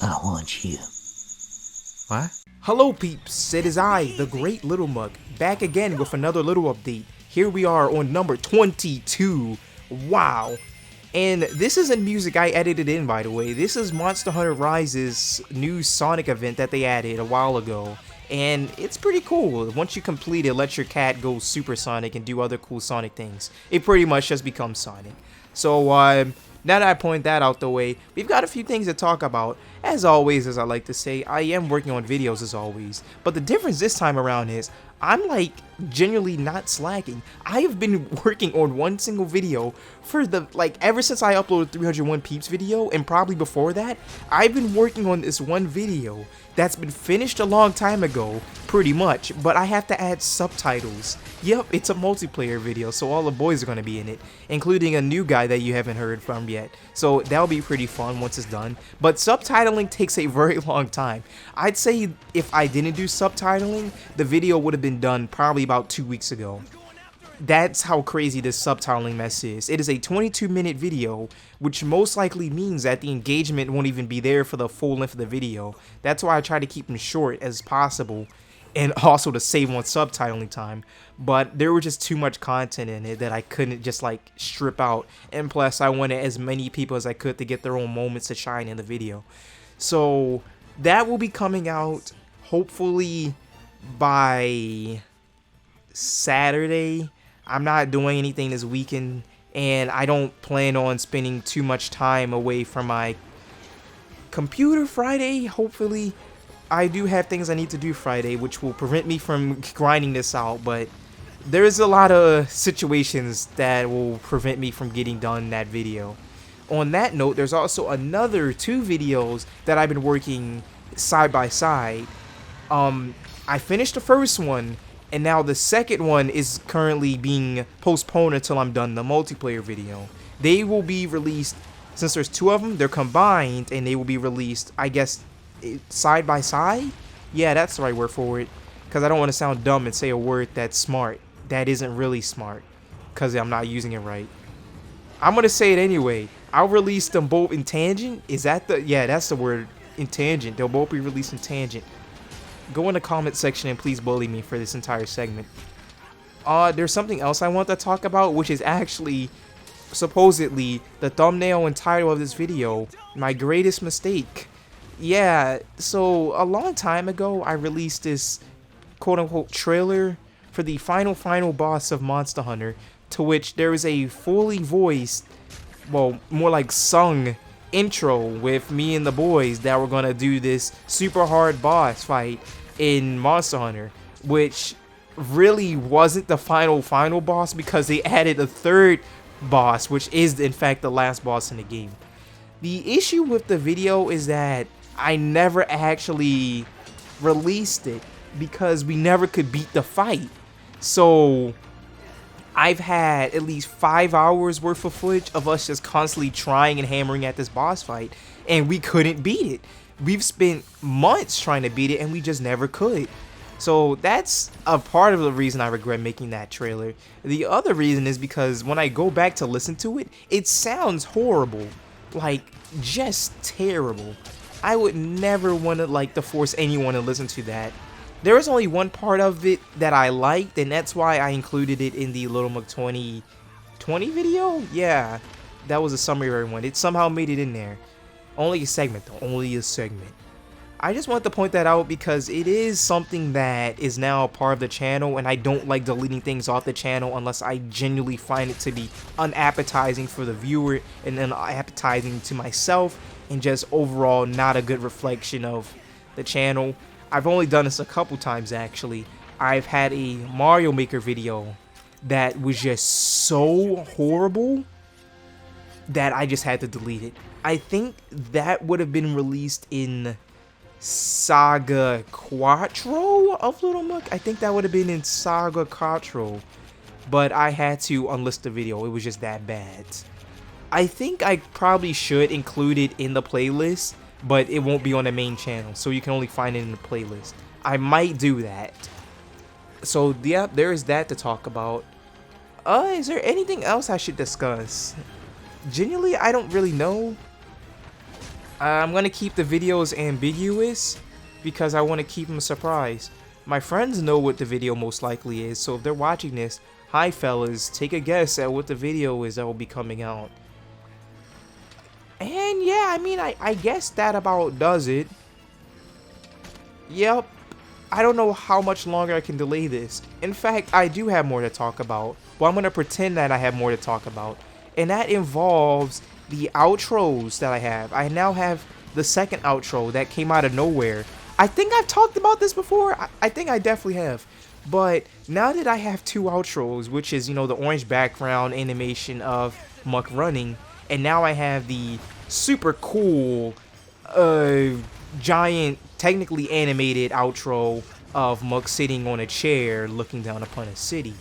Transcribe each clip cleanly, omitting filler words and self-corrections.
I want you. What? Hello peeps, it is I, the Great Little Muck, back again with another little update. Here we are on number 22. Wow. And this isn't music I edited in, by the way. This is Monster Hunter Rise's new Sonic event that they added a while ago. And it's pretty cool. Once you complete it, let your cat go Super Sonic and do other cool Sonic things. It pretty much just becomes Sonic. So, now that I point that out the way, we've got a few things to talk about. As always, as I like to say, I am working on videos as always. But the difference this time around is, I'm like genuinely not slacking. I have been working on one single video for ever since I uploaded 301 Peeps video, and probably before that, I've been working on this one video that's been finished a long time ago, pretty much, but I have to add subtitles. Yep, it's a multiplayer video, so all the boys are going to be in it, including a new guy that you haven't heard from yet. So that'll be pretty fun once it's done, but subtitling takes a very long time. I'd say if I didn't do subtitling, the video would have been done probably about 2 weeks ago. That's how crazy this subtitling mess is. It is a 22-minute video, which most likely means that the engagement won't even be there for the full length of the video. That's why I try to keep them short as possible, and also to save on subtitling time. But there was just too much content in it that I couldn't just like strip out, and plus I wanted as many people as I could to get their own moments to shine in the video. So that will be coming out hopefully by Saturday. I'm not doing anything this weekend, and I don't plan on spending too much time away from my computer Friday. Hopefully, I do have things I need to do Friday, which will prevent me from grinding this out, but there's a lot of situations that will prevent me from getting done that video. On that note, there's also another 2 videos that I've been working side by side. I finished the first one, and now the second one is currently being postponed until I'm done the multiplayer video. They will be released, since there's 2 of them, they're combined, and they will be released, I guess, side by side? Yeah, that's the right word for it, because I don't want to sound dumb and say a word that's smart. That isn't really smart, because I'm not using it right. I'm going to say it anyway. I'll release them both in tangent. Is that the... Yeah, that's the word, in tangent. They'll both be released in tangent. Go in the comment section and please bully me for this entire segment. There's something else I want to talk about, which is actually supposedly the thumbnail and title of this video, my greatest mistake. Yeah, so a long time ago I released this quote-unquote trailer for the final boss of Monster Hunter, to which there is a fully voiced, well, more like sung intro with me and the boys that were gonna do this super hard boss fight in Monster Hunter, which really wasn't the final boss because they added a 3rd boss, which is in fact the last boss in the game. The issue with the video is that I never actually released it because we never could beat the fight. So I've had at least 5 hours worth of footage of us just constantly trying and hammering at this boss fight, and we couldn't beat it. We've spent months trying to beat it, and we just never could. So that's a part of the reason I regret making that trailer. The other reason is because when I go back to listen to it, it sounds horrible. Like, just terrible. I would never want to force anyone to listen to that. There was only one part of it that I liked, and that's why I included it in the Little Muck 2020 video? Yeah, that was a summary one. It somehow made it in there. Only a segment though, only a segment. I just want to point that out because it is something that is now a part of the channel, and I don't like deleting things off the channel unless I genuinely find it to be unappetizing for the viewer and unappetizing to myself, and just overall not a good reflection of the channel. I've only done this a couple times actually. I've had a Mario Maker video that was just so horrible that I just had to delete it. I think that would have been released in Saga Quattro of Little Muck. I think that would have been in Saga Quattro, but I had to unlist the video. It was just that bad. I think I probably should include it in the playlist, but it won't be on the main channel, so you can only find it in the playlist. I might do that. So yeah, there is that to talk about. Is there anything else I should discuss? Genuinely, I don't really know. I'm gonna keep the videos ambiguous because I want to keep them a surprise. My friends know what the video most likely is, so if they're watching this, hi fellas, take a guess at what the video is that will be coming out. And yeah, I mean, I guess that about does it. Yep. I don't know how much longer I can delay this. In fact, I do have more to talk about. Well, I'm going to pretend that I have more to talk about. And that involves the outros that I have. I now have the second outro that came out of nowhere. I think I've talked about this before. I think I definitely have. But now that I have two outros, which is, you know, the orange background animation of Muck running, and now I have the super cool, giant, technically animated outro of Muck sitting on a chair looking down upon a city.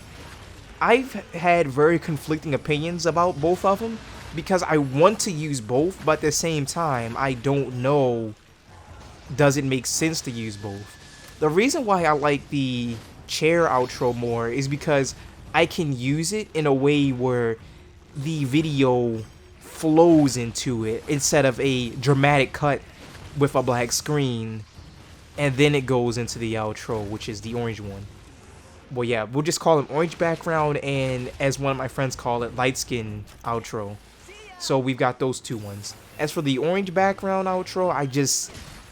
I've had very conflicting opinions about both of them because I want to use both, but at the same time, I don't know, does it make sense to use both? The reason why I like the chair outro more is because I can use it in a way where the video flows into it instead of a dramatic cut with a black screen and then it goes into the outro, which is the orange one. Well, yeah, we'll just call it orange background, and as one of my friends call it, light skin outro. So we've got those two ones. As for the orange background outro,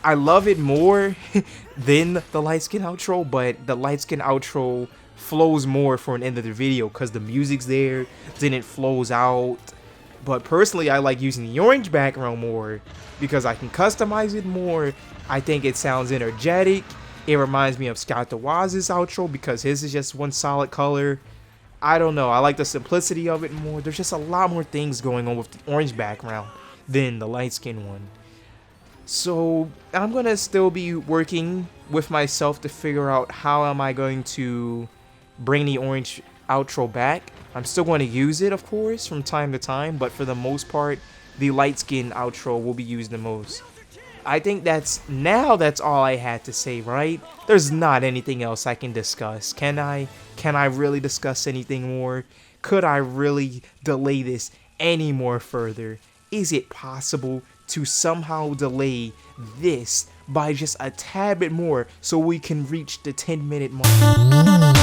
I love it more than the light skin outro, but the light skin outro flows more for an end of the video because the music's there, then it flows out. But personally, I like using the orange background more because I can customize it more. I think it sounds energetic. It reminds me of Scott DeWaz's outro because his is just one solid color. I don't know. I like the simplicity of it more. There's just a lot more things going on with the orange background than the light skin one. So I'm going to still be working with myself to figure out how am I going to bring the orange outro back. I'm still going to use it, of course, from time to time, but for the most part, the light skin outro will be used the most. I think that's all I had to say, right? There's not anything else I can discuss. Can I? Can I really discuss anything more? Could I really delay this any more further? Is it possible to somehow delay this by just a tad bit more so we can reach the 10-minute mark?